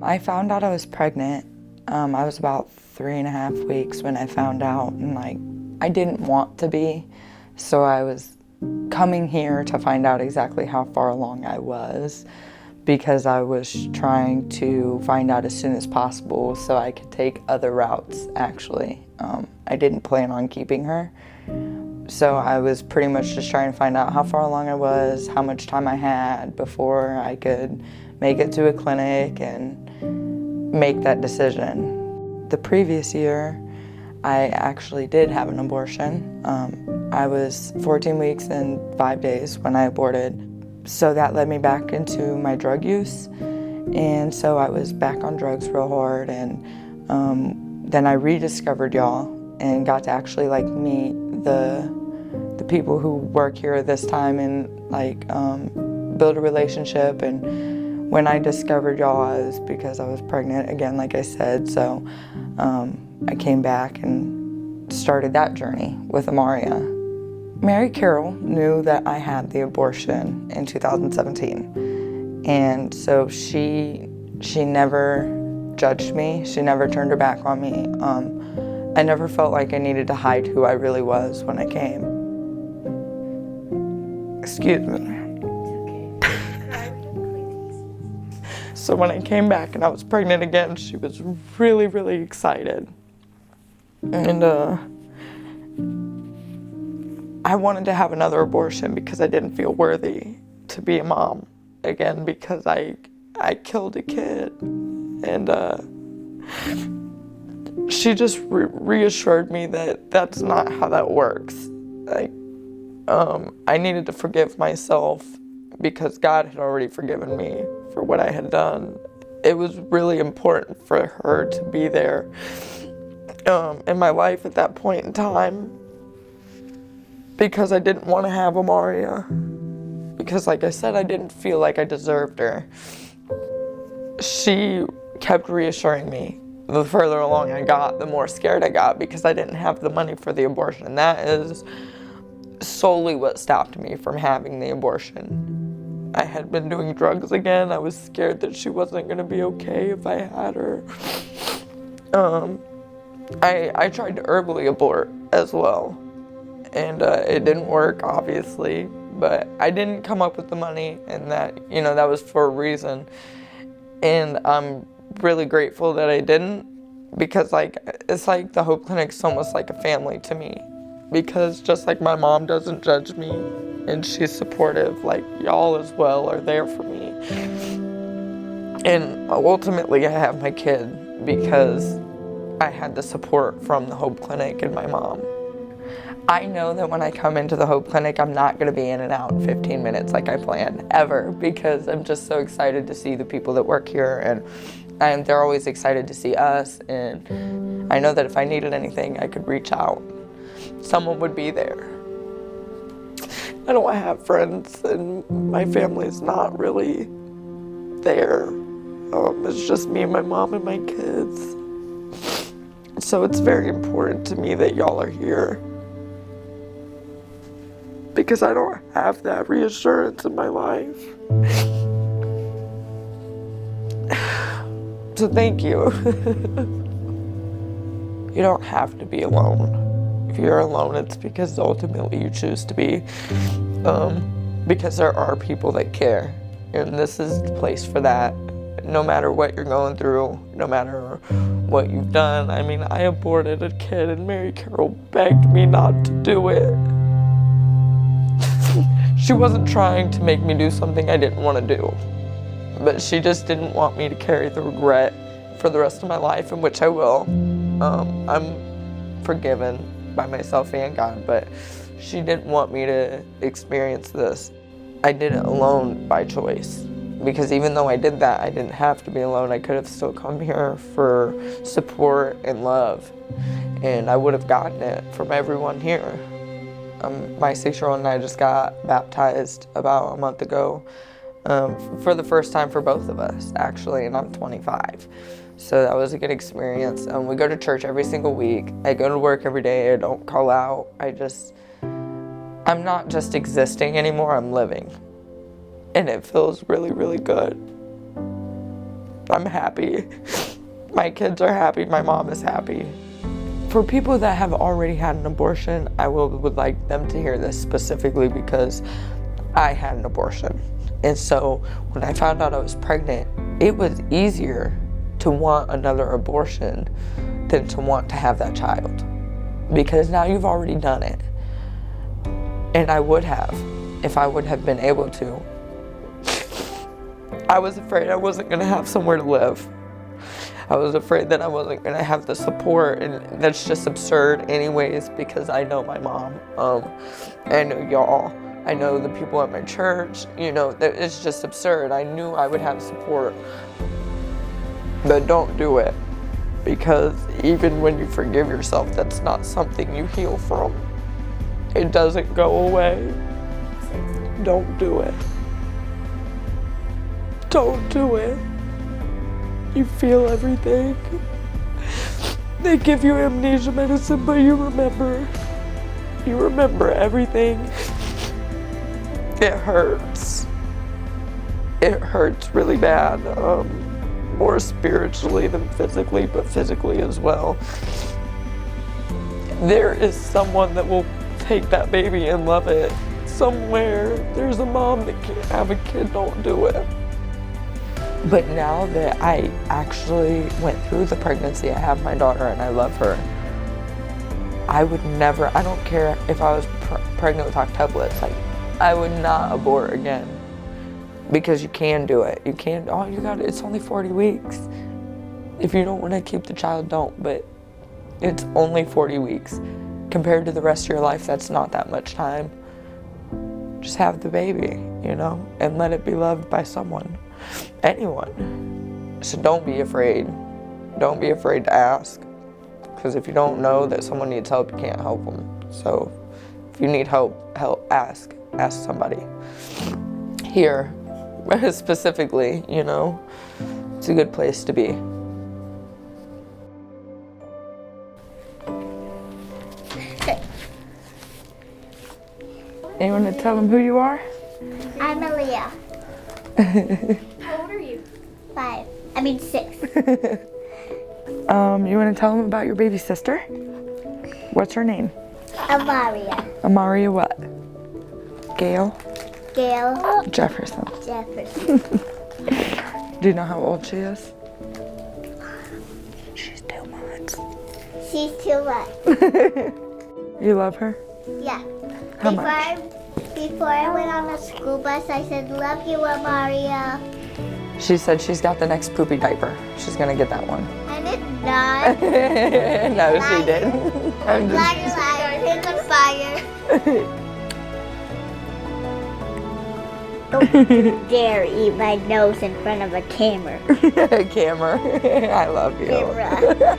I found out I was pregnant. I was about 3.5 weeks when I found out, and I didn't want to be, so I was coming here to find out exactly how far along I was, because I was trying to find out as soon as possible so I could take other routes, actually. I didn't plan on keeping her, so I was pretty much just trying to find out how far along I was, how much time I had before I could make it to a clinic and make that decision. The previous year, I actually did have an abortion. I was 14 weeks and 5 days when I aborted. So that led me back into my drug use. And so I was back on drugs real hard. And then I rediscovered y'all and got to actually meet the people who work here this time and build a relationship. And when I discovered y'all, it was because I was pregnant again, like I said. So I came back and started that journey with Amaria. Mary Carol knew that I had the abortion in 2017. And so she never judged me. She never turned her back on me. I never felt like I needed to hide who I really was when I came. Excuse me. So when I came back and I was pregnant again, she was really, really excited. And I wanted to have another abortion because I didn't feel worthy to be a mom again, because I killed a kid. And she just reassured me that that's not how that works. I needed to forgive myself because God had already forgiven me for what I had done. It was really important for her to be there in my life at that point in time, because I didn't want to have Amaria. Because like I said, I didn't feel like I deserved her. She kept reassuring me. The further along I got, the more scared I got, because I didn't have the money for the abortion. And that is solely what stopped me from having the abortion. I had been doing drugs again. I was scared that she wasn't going to be okay if I had her. I tried to herbally abort as well. And it didn't work, obviously. But I didn't come up with the money, and that was for a reason. And I'm really grateful that I didn't, because it's like the Hope Clinic's almost like a family to me, because just like my mom doesn't judge me and she's supportive, like y'all as well are there for me. And ultimately I have my kid because I had the support from the Hope Clinic and my mom. I know that when I come into the Hope Clinic, I'm not going to be in and out in 15 minutes like I planned, ever, because I'm just so excited to see the people that work here, and they're always excited to see us, and I know that if I needed anything, I could reach out. Someone would be there. I don't have friends, and my family's not really there. It's just me and my mom and my kids. So it's very important to me that y'all are here, because I don't have that reassurance in my life. So thank you. You don't have to be alone. If you're alone, it's because ultimately you choose to be. Because there are people that care, and this is the place for that. No matter what you're going through, no matter what you've done. I mean, I aborted a kid, and Mary Carol begged me not to do it. She wasn't trying to make me do something I didn't want to do, but she just didn't want me to carry the regret for the rest of my life, in which I will. I'm forgiven by myself and God, but she didn't want me to experience this. I did it alone by choice, because even though I did that, I didn't have to be alone. I could have still come here for support and love, and I would have gotten it from everyone here. My 6-year-old and I just got baptized about a month ago, for the first time for both of us, actually, and I'm 25. So that was a good experience. We go to church every single week. I go to work every day. I don't call out. I'm not just existing anymore, I'm living. And it feels really, really good. I'm happy. My kids are happy. My mom is happy. For people that have already had an abortion, I would like them to hear this specifically because I had an abortion. And so when I found out I was pregnant, it was easier to want another abortion than to want to have that child. Because now you've already done it. And I would have, if I would have been able to. I was afraid I wasn't gonna have somewhere to live. I was afraid that I wasn't gonna have the support, and that's just absurd anyways because I know my mom. I know y'all. I know the people at my church. You know, it's just absurd. I knew I would have support. But don't do it. Because even when you forgive yourself, that's not something you heal from. It doesn't go away. Don't do it. Don't do it. You feel everything. They give you amnesia medicine, but you remember. You remember everything. It hurts. It hurts really bad. More spiritually than physically, but physically as well. There is someone that will take that baby and love it. Somewhere, there's a mom that can't have a kid, don't do it. But now that I actually went through the pregnancy, I have my daughter and I love her. I would never, I don't care if I was pregnant with octuplets, like, I would not abort again. Because you can do it. You can, all you got, it's only 40 weeks. If you don't want to keep the child, don't, but it's only 40 weeks. Compared to the rest of your life, that's not that much time. Just have the baby, you know, and let it be loved by someone, anyone. So don't be afraid. Don't be afraid to ask. Because if you don't know that someone needs help, you can't help them. So if you need help, ask somebody. Here, specifically, you know, it's a good place to be. You want to tell them who you are? I'm Aaliyah. How old are you? 5. I mean 6. You want to tell them about your baby sister? What's her name? Amaria. Amaria what? Gail? Gail Jefferson. Jefferson. Do you know how old she is? She's 2 months. She's 2 months. You love her? Yeah. How much? Before I went on the school bus, I said, "Love you, Amaria." She said she's got the next poopy diaper. She's gonna get that one. And it's not. No, she didn't. I'm just... Liar, pin the fire. Don't dare eat my nose in front of a camera. Camera. I love you. Camera.